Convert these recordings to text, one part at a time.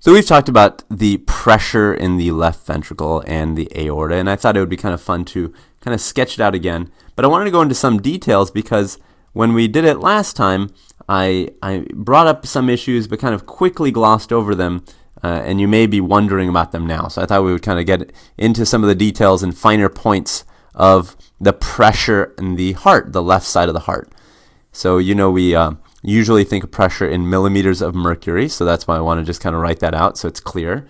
So we've talked about the pressure in the left ventricle and the aorta, and I thought it would be kind of fun to kind of sketch it out again. But I wanted to go into some details because when we did it last time, I brought up some issues but kind of quickly glossed over them, and you may be wondering about them now. So I thought we would kind of get into some of the details and finer points of the pressure in the heart, the left side of the heart. So we usually think of pressure in millimeters of mercury, so that's why I want to just kind of write that out so it's clear.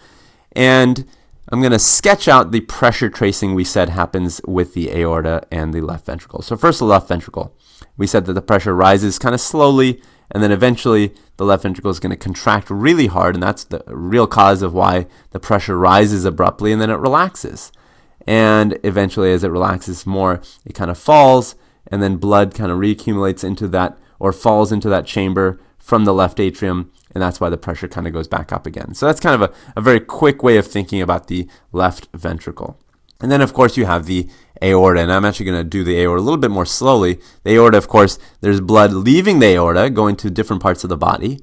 And I'm going to sketch out the pressure tracing we said happens with the aorta and the left ventricle. So first, the left ventricle. We said that the pressure rises kind of slowly, and then eventually the left ventricle is going to contract really hard, and that's the real cause of why the pressure rises abruptly, and then it relaxes. And eventually, as it relaxes more, it kind of falls, and then blood kind of reaccumulates into that, or falls into that chamber from the left atrium, and that's why the pressure kind of goes back up again. So that's kind of a very quick way of thinking about the left ventricle. And then, of course, you have the aorta, and I'm actually going to do the aorta a little bit more slowly. The aorta, of course, there's blood leaving the aorta, going to different parts of the body,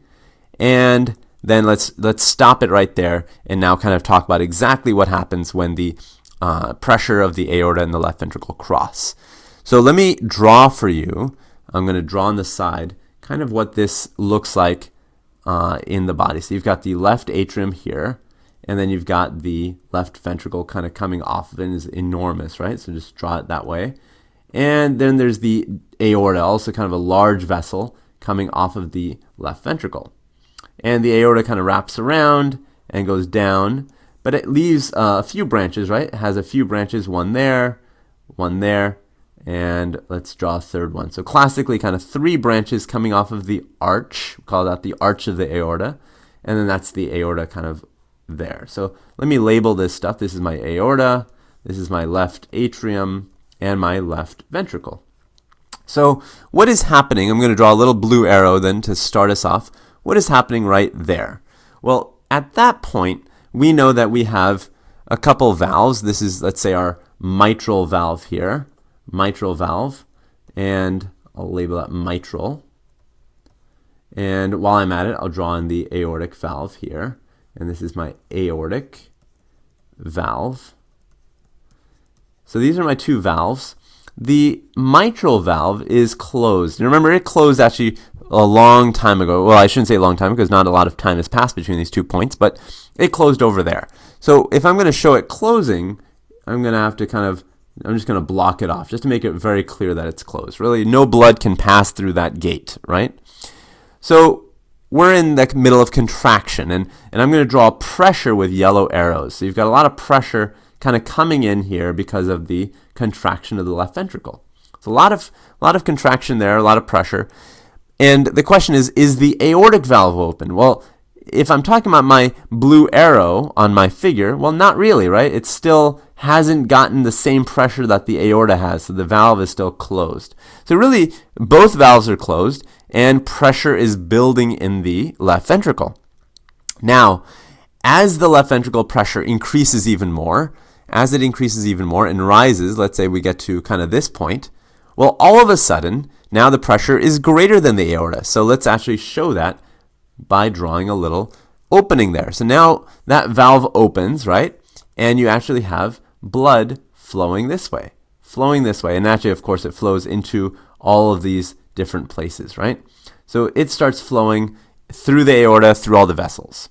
and then let's stop it right there and now kind of talk about exactly what happens when the pressure of the aorta and the left ventricle cross. So let me draw for you. I'm going to draw on the side kind of what this looks like in the body. So you've got the left atrium here, and then you've got the left ventricle kind of coming off of it. It's enormous, right? So just draw it that way. And then there's the aorta, also kind of a large vessel coming off of the left ventricle. And the aorta kind of wraps around and goes down, but it leaves a few branches, right? It has a few branches, one there, and let's draw a third one. So classically, kind of three branches coming off of the arch. We call that the arch of the aorta. And then that's the aorta kind of there. So let me label this stuff. This is my aorta. This is my left atrium and my left ventricle. So what is happening? I'm going to draw a little blue arrow then to start us off. What is happening right there? Well, at that point, we know that we have a couple valves. This is, let's say, our mitral valve here. Mitral valve, and I'll label that mitral. And while I'm at it, I'll draw in the aortic valve here, and this is my aortic valve. So these are my two valves. The mitral valve is closed. And remember, it closed actually a long time ago. Well, I shouldn't say a long time because not a lot of time has passed between these 2 points, but it closed over there. So if I'm going to show it closing, I'm going to have to I'm just going to block it off just to make it very clear that it's closed. Really, no blood can pass through that gate, right? So we're in the middle of contraction, and I'm going to draw pressure with yellow arrows. So you've got a lot of pressure kind of coming in here because of the contraction of the left ventricle. So a lot of contraction there, a lot of pressure. And the question is the aortic valve open? Well, if I'm talking about my blue arrow on my figure, well, not really, right? It still hasn't gotten the same pressure that the aorta has, so the valve is still closed. So really, both valves are closed, and pressure is building in the left ventricle. Now, as the left ventricle pressure increases even more, and rises, let's say we get to kind of this point, well, all of a sudden, now the pressure is greater than the aorta. So let's actually show that by drawing a little opening there. So now that valve opens, right? And you actually have blood flowing this way. And actually, of course, it flows into all of these different places, right? So it starts flowing through the aorta, through all the vessels.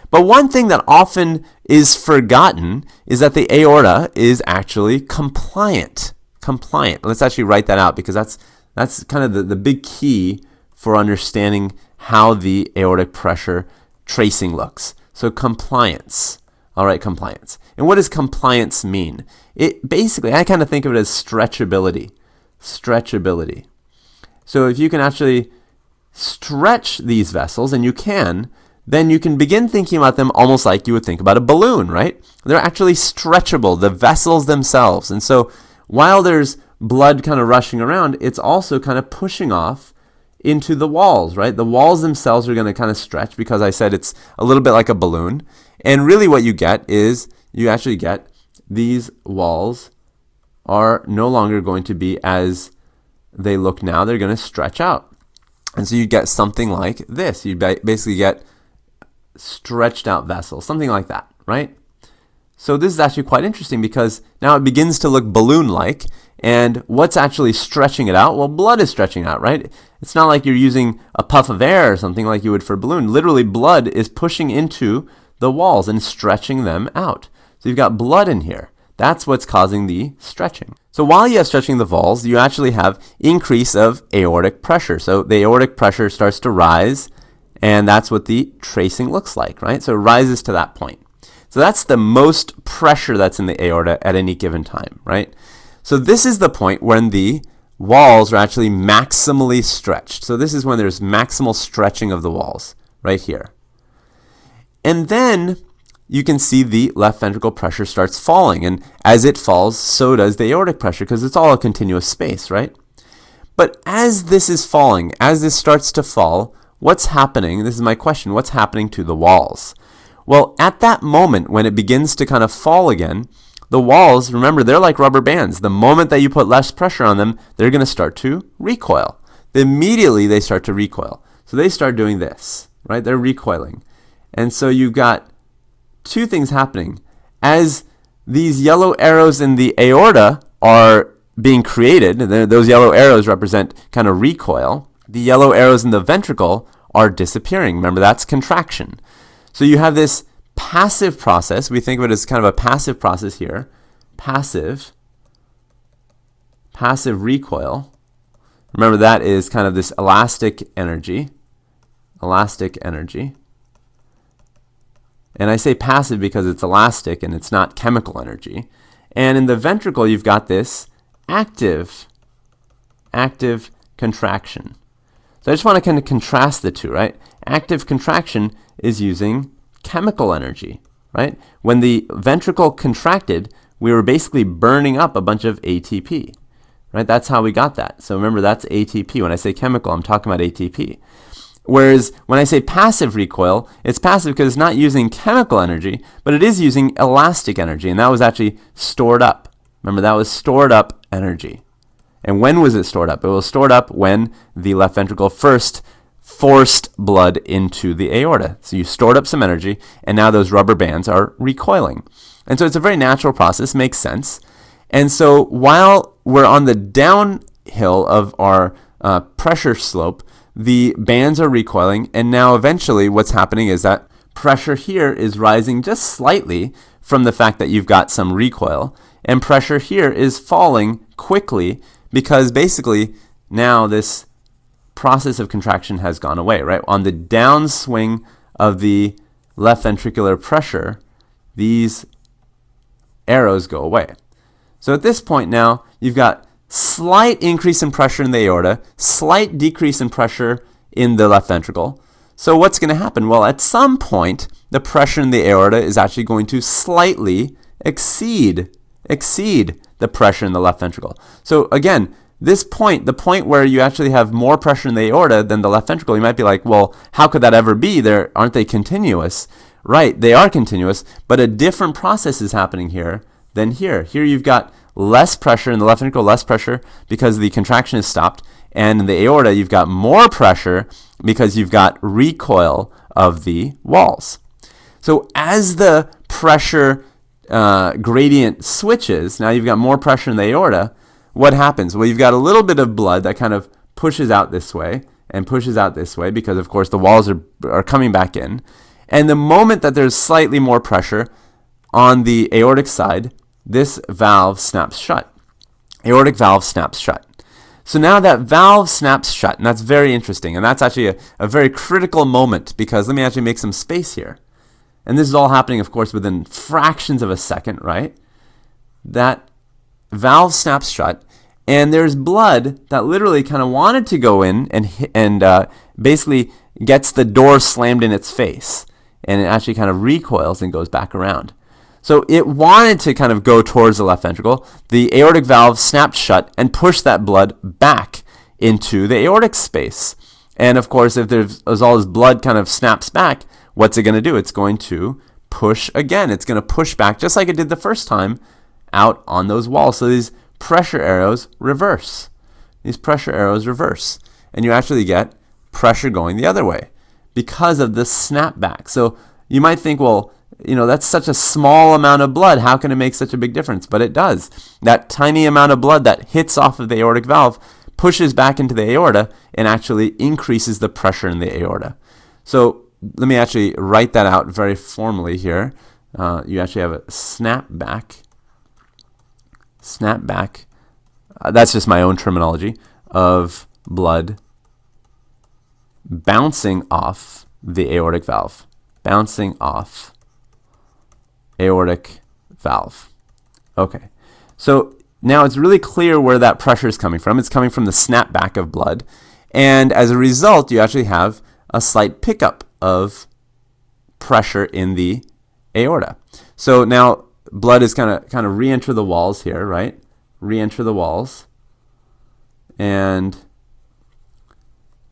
But one thing that often is forgotten is that the aorta is actually compliant. Let's actually write that out because that's kind of the big key for understanding how the aortic pressure tracing looks. So compliance. All right, compliance. And what does compliance mean? It basically, I kind of think of it as stretchability. So if you can actually stretch these vessels, and you can, then you can begin thinking about them almost like you would think about a balloon, right? They're actually stretchable, the vessels themselves. And so while there's blood kind of rushing around, it's also kind of pushing off into the walls, right? The walls themselves are going to kind of stretch because I said it's a little bit like a balloon. And really what you get is you actually get these walls are no longer going to be as they look now. They're going to stretch out. And so you get something like this. You basically get stretched out vessel, something like that, right? So this is actually quite interesting because now it begins to look balloon-like. And what's actually stretching it out? Well, blood is stretching out, right? It's not like you're using a puff of air or something like you would for a balloon. Literally, blood is pushing into the walls and stretching them out. So you've got blood in here. That's what's causing the stretching. So while you have stretching the walls, you actually have increase of aortic pressure. So the aortic pressure starts to rise, and that's what the tracing looks like, right? So it rises to that point. So that's the most pressure that's in the aorta at any given time, right? So this is the point when the walls are actually maximally stretched. So this is when there's maximal stretching of the walls, right here. And then you can see the left ventricle pressure starts falling. And as it falls, so does the aortic pressure because it's all a continuous space, right? But as this is falling, as this starts to fall, what's happening? This is my question. What's happening to the walls? Well, at that moment when it begins to kind of fall again, the walls, remember, they're like rubber bands. The moment that you put less pressure on them, they're going to start to recoil. Immediately, they start to recoil. So they start doing this, right? They're recoiling. And so you've got two things happening. As these yellow arrows in the aorta are being created, those yellow arrows represent kind of recoil. The yellow arrows in the ventricle are disappearing. Remember, that's contraction. So you have this passive process. We think of it as kind of a passive process here. Passive recoil. Remember, that is kind of this elastic energy. And I say passive because it's elastic and it's not chemical energy. And in the ventricle, you've got this active contraction. So I just want to kind of contrast the two, right? Active contraction is using chemical energy, right? When the ventricle contracted, we were basically burning up a bunch of ATP, right? That's how we got that. So remember, that's ATP. When I say chemical, I'm talking about ATP. Whereas when I say passive recoil, it's passive because it's not using chemical energy, but it is using elastic energy, and that was actually stored up. Remember, that was stored up energy. And when was it stored up? It was stored up when the left ventricle first forced blood into the aorta. So you stored up some energy, and now those rubber bands are recoiling. And so it's a very natural process, makes sense. And so while we're on the downhill of our pressure slope, the bands are recoiling, and now eventually what's happening is that pressure here is rising just slightly from the fact that you've got some recoil, and pressure here is falling quickly because basically now this process of contraction has gone away, right? On the downswing of the left ventricular pressure, these arrows go away. So at this point now, you've got slight increase in pressure in the aorta, slight decrease in pressure in the left ventricle. So what's going to happen? Well, at some point, the pressure in the aorta is actually going to slightly exceed the pressure in the left ventricle. So again, this point, the point where you actually have more pressure in the aorta than the left ventricle, you might be like, well, how could that ever be? Aren't they continuous? Right, they are continuous, but a different process is happening here than here. Here you've got less pressure in the left ventricle, less pressure because the contraction is stopped. And in the aorta, you've got more pressure because you've got recoil of the walls. So as the pressure gradient switches, now you've got more pressure in the aorta, what happens? Well, you've got a little bit of blood that kind of pushes out this way and pushes out this way because, of course, the walls are coming back in. And the moment that there's slightly more pressure on the aortic side, this valve snaps shut. Aortic valve snaps shut. So now that valve snaps shut, and that's very interesting, and that's actually a very critical moment because let me actually make some space here. And this is all happening, of course, within fractions of a second, right? That valve snaps shut, and there's blood that literally kind of wanted to go in and basically gets the door slammed in its face, and it actually kind of recoils and goes back around. So it wanted to kind of go towards the left ventricle. The aortic valve snapped shut and pushed that blood back into the aortic space. And of course, if there's all this blood kind of snaps back, what's it going to do? It's going to push again. It's going to push back just like it did the first time out on those walls. So these pressure arrows reverse. And you actually get pressure going the other way because of the snapback. So you might think, well, that's such a small amount of blood. How can it make such a big difference? But it does. That tiny amount of blood that hits off of the aortic valve pushes back into the aorta and actually increases the pressure in the aorta. So let me actually write that out very formally here. You actually have a snapback. Snapback. That's just my own terminology of blood bouncing off the aortic valve. Bouncing off aortic valve. Okay. So now it's really clear where that pressure is coming from. It's coming from the snapback of blood. And as a result, you actually have a slight pickup of pressure in the aorta. So now blood is kind of re-enter the walls here, right? Re-enter the walls. And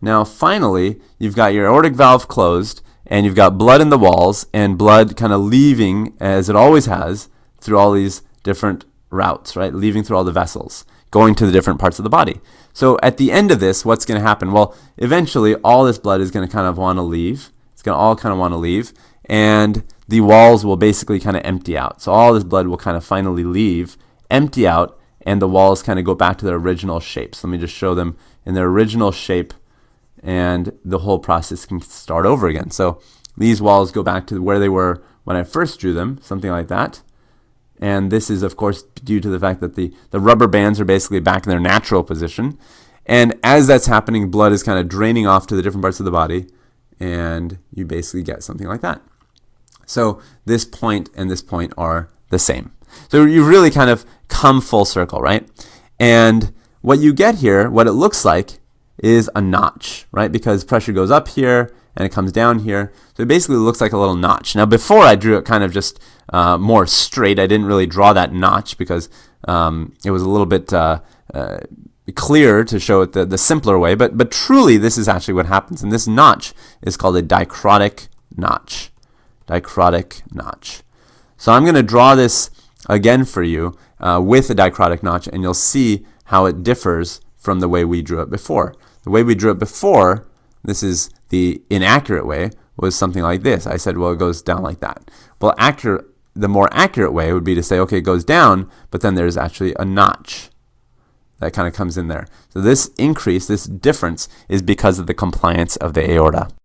now finally, you've got your aortic valve closed, and you've got blood in the walls, and blood kind of leaving, as it always has, through all these different routes, right? Leaving through all the vessels, going to the different parts of the body. So at the end of this, what's going to happen? Well, eventually, all this blood is going to kind of want to leave. It's going to all kind of want to leave, and the walls will basically kind of empty out. So all this blood will kind of finally leave, empty out, and the walls kind of go back to their original shapes. Let me just show them in their original shape, and the whole process can start over again. So these walls go back to where they were when I first drew them, something like that. And this is, of course, due to the fact that the rubber bands are basically back in their natural position. And as that's happening, blood is kind of draining off to the different parts of the body, and you basically get something like that. So this point and this point are the same. So you've really kind of come full circle, right? And what you get here, what it looks like, is a notch, right? Because pressure goes up here and it comes down here. So it basically looks like a little notch. Now before I drew it kind of just more straight. I didn't really draw that notch because it was a little bit clearer to show it the simpler way. But truly this is actually what happens. And this notch is called a dicrotic notch. Dicrotic notch. So I'm going to draw this again for you with a dicrotic notch, and you'll see how it differs from the way we drew it before. The way we drew it before, this is the inaccurate way, was something like this. I said, well, it goes down like that. Well, the more accurate way would be to say, okay, it goes down, but then there's actually a notch that kind of comes in there. So this increase, this difference, is because of the compliance of the aorta.